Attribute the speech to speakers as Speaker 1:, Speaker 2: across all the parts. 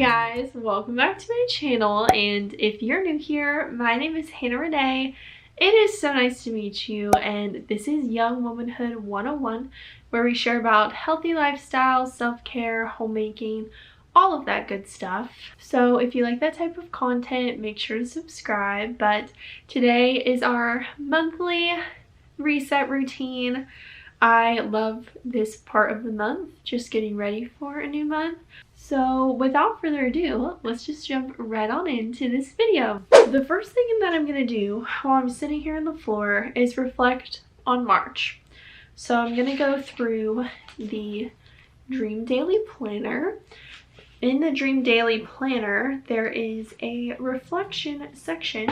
Speaker 1: guys, welcome back to my channel, and if you're new here, my name is Hannah Renee. It is so nice to meet you, and this is Young Womanhood 101, where we share about healthy lifestyle, self-care, homemaking, all of that good stuff. So if you like that type of content, make sure to subscribe. But today is our monthly reset routine. I love this part of the month, just getting ready for a new month. So without further ado, let's just jump right on into this video. The first thing that I'm gonna do while I'm sitting here on the floor is reflect on March. So I'm gonna go through the Dream Daily Planner. In the Dream Daily Planner, there is a reflection section.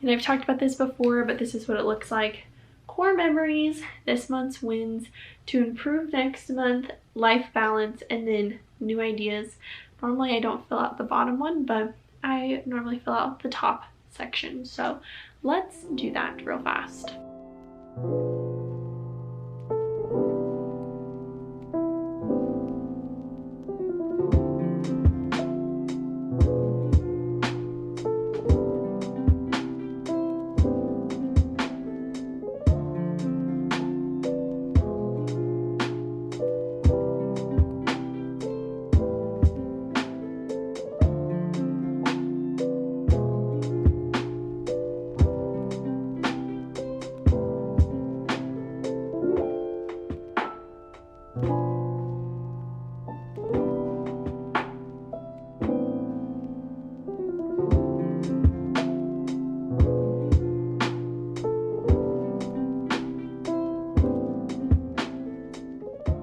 Speaker 1: And I've talked about this before, but this is what it looks like. Core memories, this month's wins, to improve next month, life balance, and then new ideas. Normally I don't fill out the bottom one, but I normally fill out the top section. So let's do that real fast.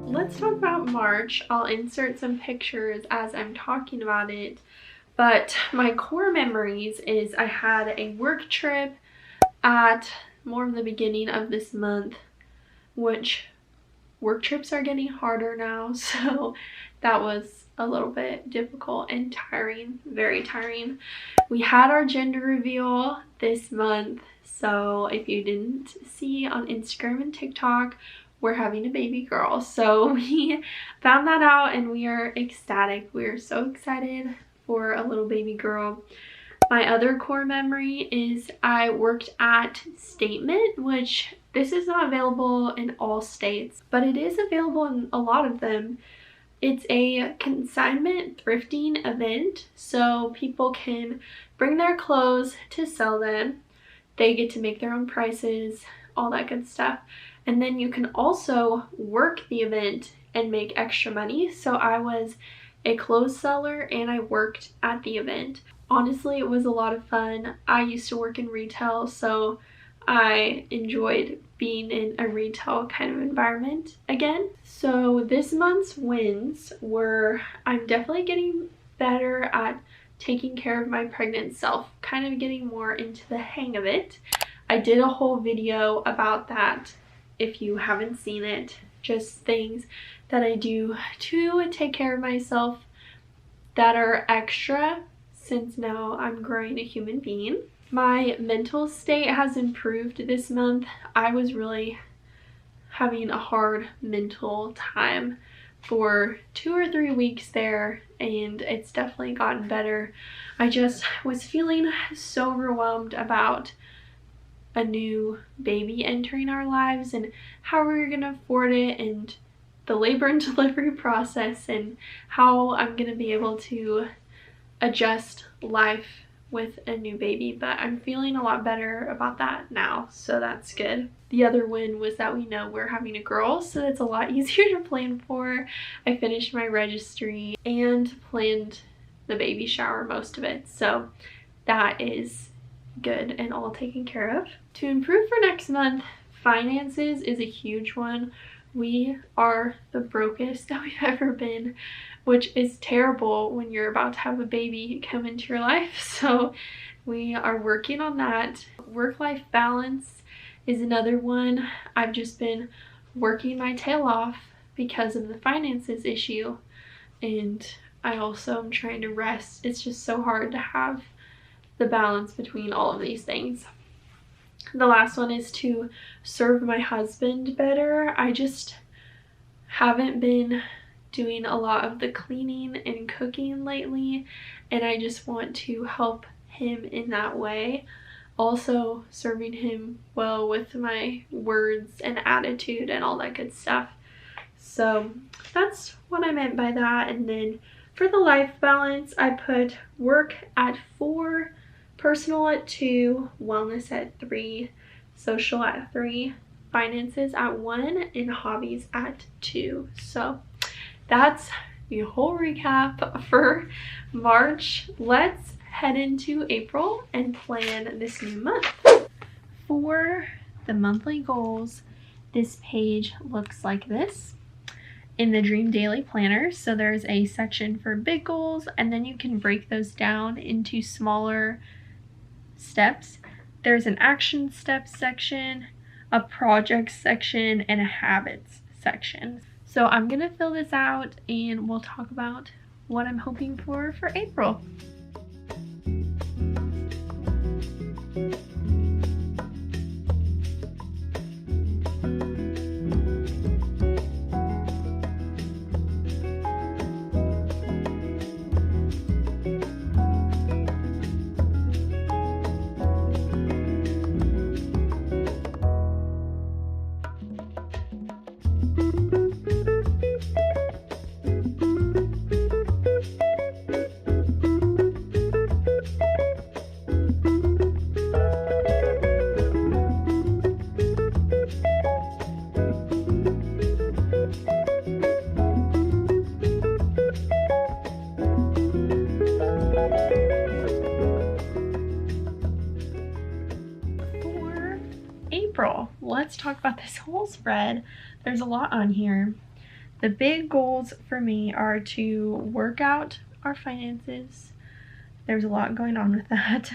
Speaker 1: Let's talk about March. I'll insert some pictures as I'm talking about it, but my core memories is I had a work trip at more of the beginning of this month, which work trips are getting harder now, so that was a little bit difficult and tiring, very tiring. We had our gender reveal this month, so if you didn't see on Instagram and TikTok, we're having a baby girl. So we found that out and we are ecstatic. We are so excited for a little baby girl. My other core memory is I worked at Statement, which this is not available in all states, but it is available in a lot of them. It's a consignment thrifting event, so people can bring their clothes to sell them. They get to make their own prices, all that good stuff. And then you can also work the event and make extra money. So I was a clothes seller and I worked at the event. Honestly, it was a lot of fun. I used to work in retail, so I enjoyed being in a retail kind of environment again. So this month's wins were, I'm definitely getting better at taking care of my pregnant self, kind of getting more into the hang of it. I did a whole video about that. If you haven't seen it, just things that I do to take care of myself that are extra since now I'm growing a human being. My mental state has improved this month. I was really having a hard mental time for 2 or 3 weeks there, and it's definitely gotten better. I just was feeling so overwhelmed about a new baby entering our lives and how we were gonna afford it, and the labor and delivery process, and how I'm gonna be able to adjust life with a new baby. But I'm feeling a lot better about that now, so that's good. The other win was that we know we're having a girl, so it's a lot easier to plan for. I finished my registry and planned the baby shower, most of it, so that is good and all taken care of. To improve for next month, finances is a huge one. We are the brokest that we've ever been, which is terrible when you're about to have a baby come into your life. So we are working on that. Work-life balance is another one. I've just been working my tail off because of the finances issue, and I also am trying to rest. It's just so hard to have the balance between all of these things. The last one is to serve my husband better. I just haven't been doing a lot of the cleaning and cooking lately, and I just want to help him in that way. Also serving him well with my words and attitude and all that good stuff. So that's what I meant by that. And then for the life balance, I put work at 4, personal at 2, wellness at 3, social at 3, finances at 1, and hobbies at 2. So that's the whole recap for March. Let's head into April and plan this new month. For the monthly goals, this page looks like this in the Dream Daily Planner. So there's a section for big goals, and then you can break those down into smaller steps. There's an action steps section, a projects section, and a habits section. So I'm gonna fill this out and we'll talk about what I'm hoping for April. April, let's talk about this whole spread. There's a lot on here. The big goals for me are to work out our finances. There's a lot going on with that.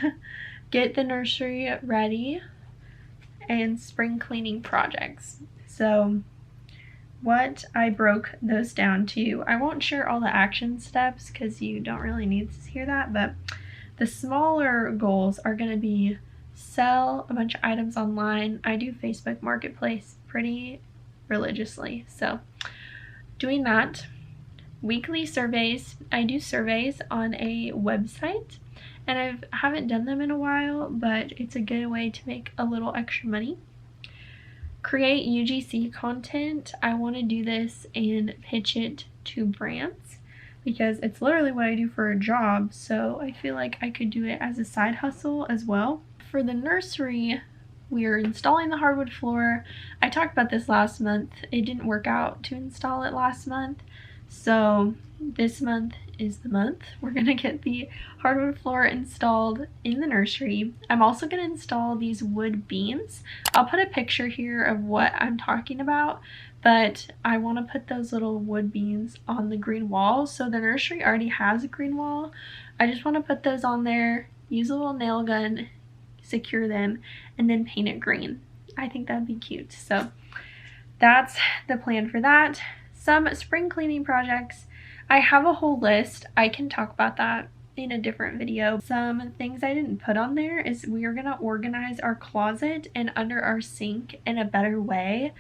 Speaker 1: Get the nursery ready, and spring cleaning projects. So what I broke those down to, I won't share all the action steps because you don't really need to hear that, but the smaller goals are going to be sell a bunch of items online. I do Facebook Marketplace pretty religiously, so doing that. Weekly surveys. I do surveys on a website, and I haven't done them in a while, but it's a good way to make a little extra money. Create UGC content. I want to do this and pitch it to brands because it's literally what I do for a job, so I feel like I could do it as a side hustle as well. For the nursery, we are installing the hardwood floor. I talked about this last month. It didn't work out to install it last month, so this month is the month. We're gonna get the hardwood floor installed in the nursery. I'm also gonna install these wood beams. I'll put a picture here of what I'm talking about, but I want to put those little wood beams on the green wall. So the nursery already has a green wall. I just want to put those on there, use a little nail gun, secure them, and then paint it green. I think that'd be cute. So that's the plan for that. Some spring cleaning projects. I have a whole list. I can talk about that in a different video. Some things I didn't put on there is we are gonna organize our closet and under our sink in a better way.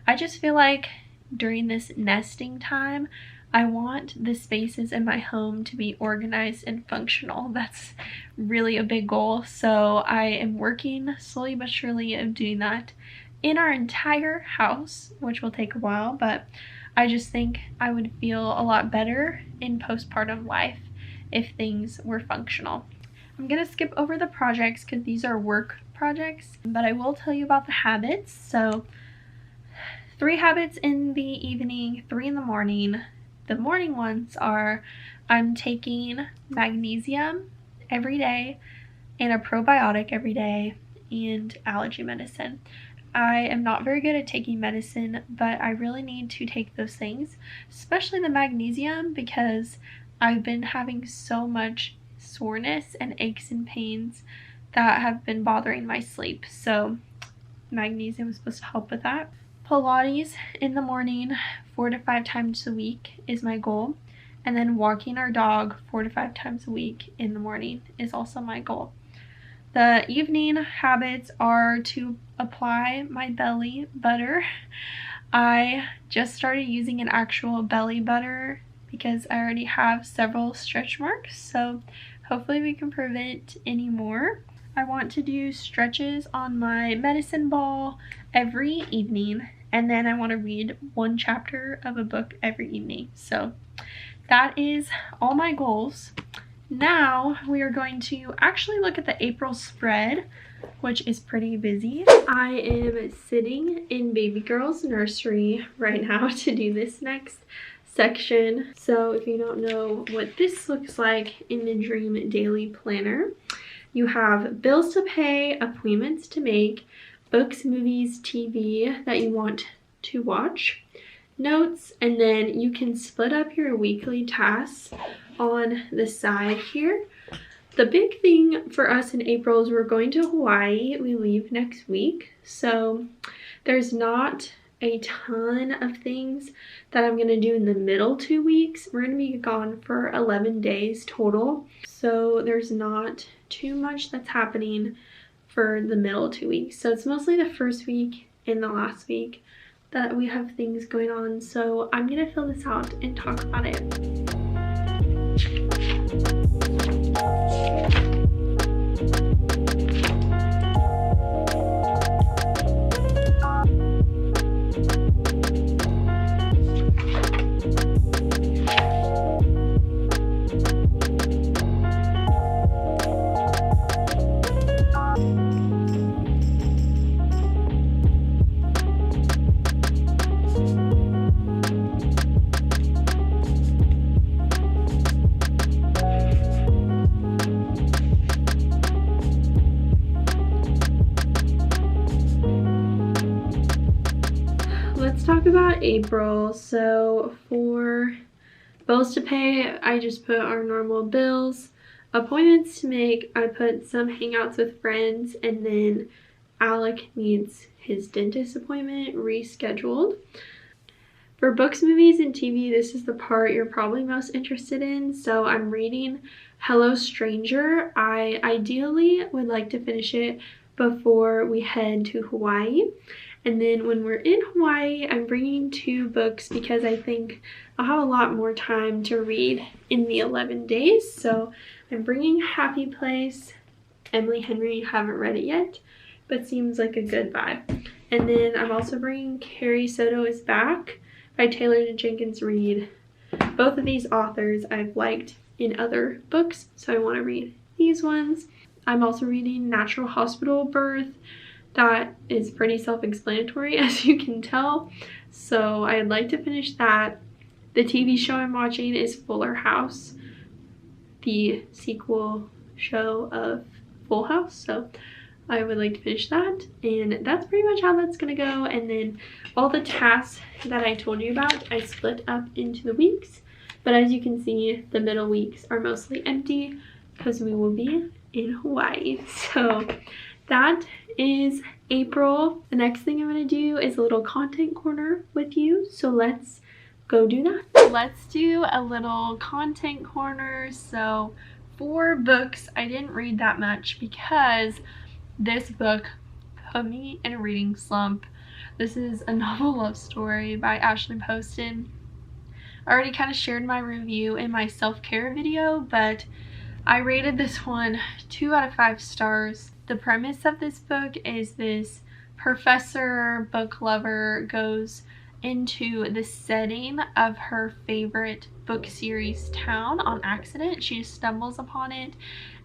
Speaker 1: I just feel like during this nesting time, I want the spaces in my home to be organized and functional. That's really a big goal. So I am working slowly but surely of doing that in our entire house, which will take a while, but I just think I would feel a lot better in postpartum life if things were functional. I'm gonna skip over the projects because these are work projects, but I will tell you about the habits. So 3 habits in the evening, 3 in the morning. The morning ones are I'm taking magnesium every day and a probiotic every day and allergy medicine. I am not very good at taking medicine, but I really need to take those things, especially the magnesium, because I've been having so much soreness and aches and pains that have been bothering my sleep. So magnesium is supposed to help with that. Pilates in the morning 4 to 5 times a week is my goal, and then walking our dog 4 to 5 times a week in the morning is also my goal. The evening habits are to apply my belly butter. I just started using an actual belly butter because I already have several stretch marks, so hopefully we can prevent any more. I want to do stretches on my medicine ball every evening, and then I want to read one chapter of a book every evening. So that is all my goals. Now we are going to actually look at the April spread, which is pretty busy. I am sitting in baby girl's nursery right now to do this next section. So if you don't know what this looks like in the Dream Daily Planner, you have bills to pay, appointments to make, books, movies, TV that you want to watch, notes, and then you can split up your weekly tasks on the side here. The big thing for us in April is we're going to Hawaii. We leave next week, so there's not a ton of things that I'm going to do in the middle 2 weeks. We're going to be gone for 11 days total, so there's not too much that's happening for the middle 2 weeks. So it's mostly the first week and the last week that we have things going on. So I'm going to fill this out and talk about it. Let's talk about April. So for bills to pay, I just put our normal bills. Appointments to make, I put some hangouts with friends, and then Alec needs his dentist appointment rescheduled. For books, movies, and TV, this is the part you're probably most interested in. So I'm reading Hello Stranger. I ideally would like to finish it before we head to Hawaii. And then when we're in Hawaii, I'm bringing 2 books because I think I'll have a lot more time to read in the 11 days. So I'm bringing Happy Place. Emily Henry, haven't read it yet, but seems like a good vibe. And then I'm also bringing Carrie Soto is Back by Taylor Jenkins Reid. Both of these authors I've liked in other books, so I want to read these ones. I'm also reading Natural Hospital Birth. That is pretty self-explanatory, as you can tell, so I'd like to finish that. The TV show I'm watching is Fuller House, the sequel show of Full House, so I would like to finish that, and that's pretty much how that's gonna go. And then all the tasks that I told you about, I split up into the weeks, but as you can see, the middle weeks are mostly empty because we will be in Hawaii. So that is April. The next thing I'm going to do is a little content corner with you, so let's go do that. Let's do a little content corner. So for books, I didn't read that much because this book put me in a reading slump. This is a novel love story by Ashley Poston. I already kind of shared my review in my self-care video, but I rated this one 2 out of 5 stars. The premise of this book is this professor book lover goes into the setting of her favorite book series town on accident. She just stumbles upon it,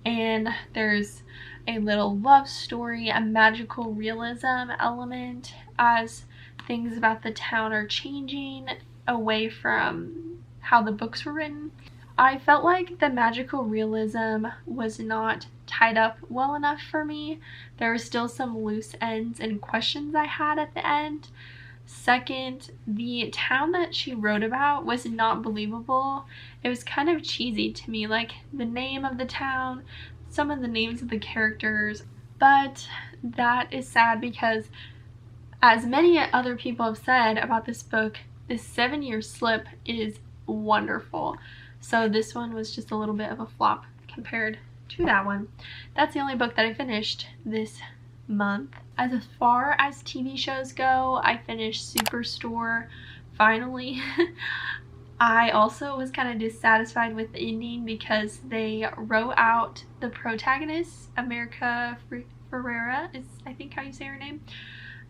Speaker 1: and there's a little love story, a magical realism element as things about the town are changing away from how the books were written. I felt like the magical realism was not tied up well enough for me. There were still some loose ends and questions I had at the end. Second, the town that she wrote about was not believable. It was kind of cheesy to me, like the name of the town, some of the names of the characters. But that is sad because, as many other people have said about this book, this 7-year slip is wonderful. So this one was just a little bit of a flop compared to that one. That's the only book that I finished this month. As far as TV shows go, I finished Superstore finally. I also was kind of dissatisfied with the ending because they wrote out the protagonist, America Ferrera is I think how you say her name,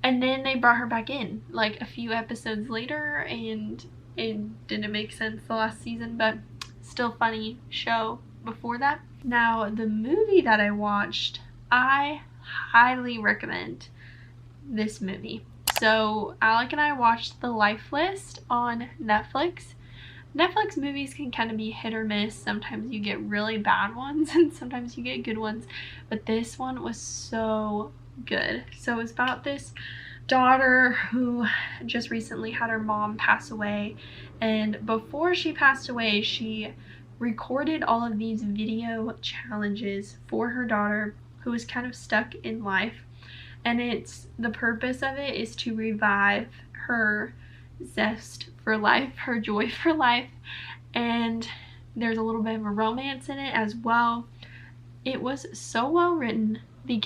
Speaker 1: and then they brought her back in like a few episodes later, and it didn't make sense the last season, but still funny show before that. Now the movie that I watched, I highly recommend this movie. So Alec and I watched The Life List on Netflix. Netflix movies can kind of be hit or miss. Sometimes you get really bad ones and sometimes you get good ones, but this one was so good. So it's about this daughter who just recently had her mom pass away, and before she passed away she recorded all of these video challenges for her daughter who was kind of stuck in life, and the purpose of it is to revive her zest for life, her joy for life, and there's a little bit of a romance in it as well. It was so well written. The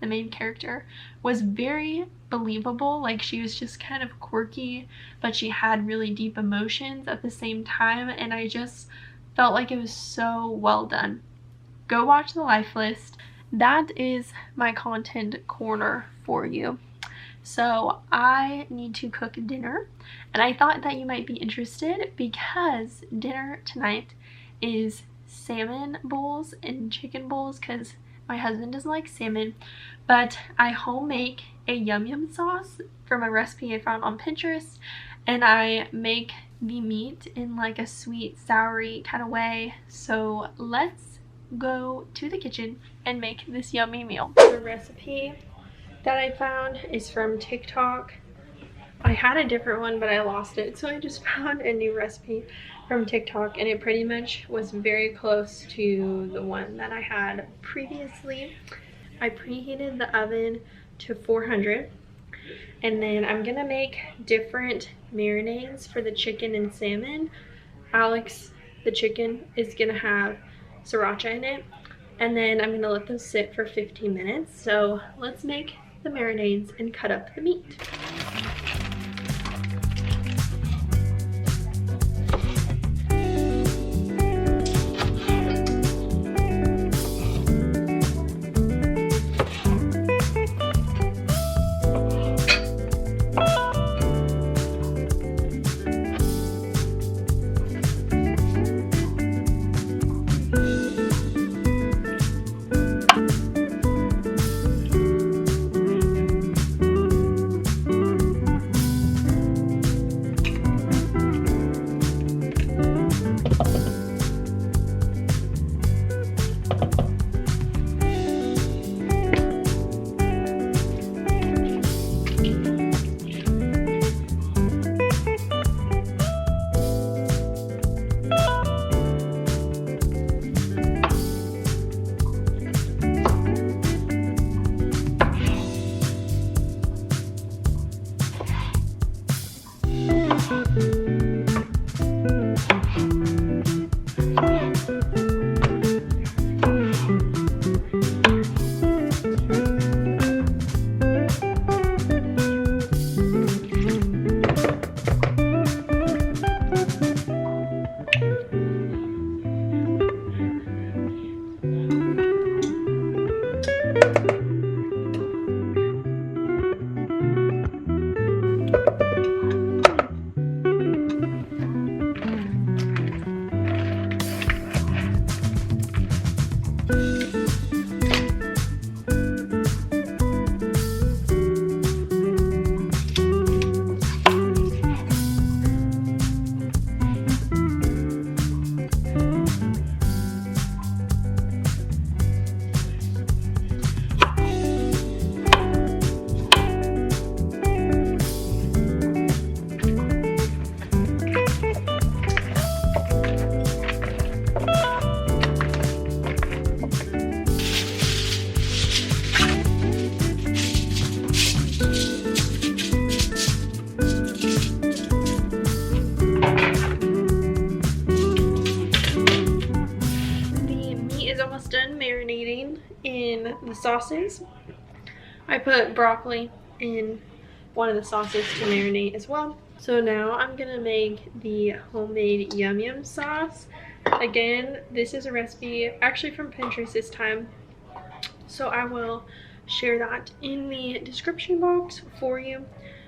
Speaker 1: main character was very believable. Like, she was just kind of quirky, but she had really deep emotions at the same time, and I just felt like it was so well done. Go watch The Life List. That is my content corner for you. So I need to cook dinner, and I thought that you might be interested because dinner tonight is salmon bowls and chicken bowls because my husband doesn't like salmon, but I home make a yum yum sauce from a recipe I found on Pinterest, and I make the meat in like a sweet soury kind of way. So let's go to the kitchen and make this yummy meal. The recipe that I found is from TikTok. I had a different one but I lost it, so I just found a new recipe from TikTok, and it pretty much was very close to the one that I had previously. I preheated the oven to 400, and then I'm gonna make different marinades for the chicken and salmon. Alex, the chicken, is gonna have sriracha in it, and then I'm gonna let those sit for 15 minutes. So let's make the marinades and cut up the meat. Done marinating in the sauces. I put broccoli in one of the sauces to marinate as well. So now I'm gonna make the homemade yum yum sauce. Again, this is a recipe actually from Pinterest this time, so I will share that in the description box for you.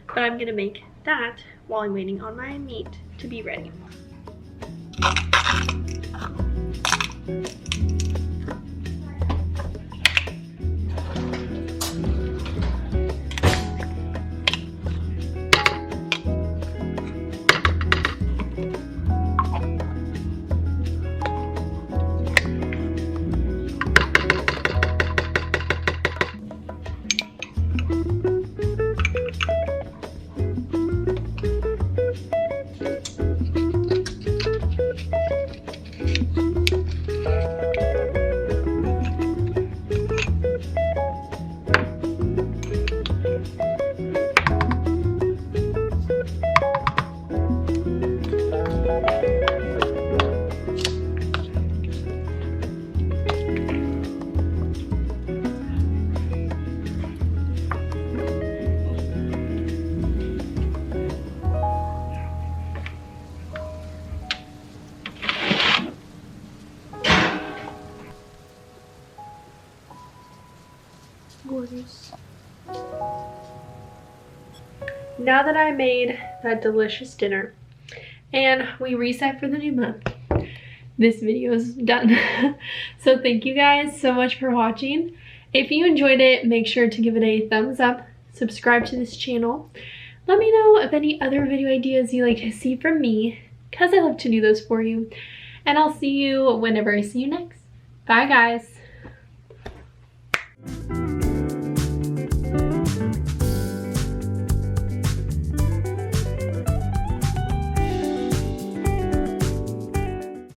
Speaker 1: But I'm gonna make that while I'm waiting on my meat to be ready. Gorgeous. Now that I made that delicious dinner and we reset for the new month, this video is done. So thank you guys so much for watching. If you enjoyed it, make sure to give it a thumbs up, subscribe to this channel. Let me know of any other video ideas you like to see from me, because I love to do those for you. And I'll see you whenever I see you next. Bye guys.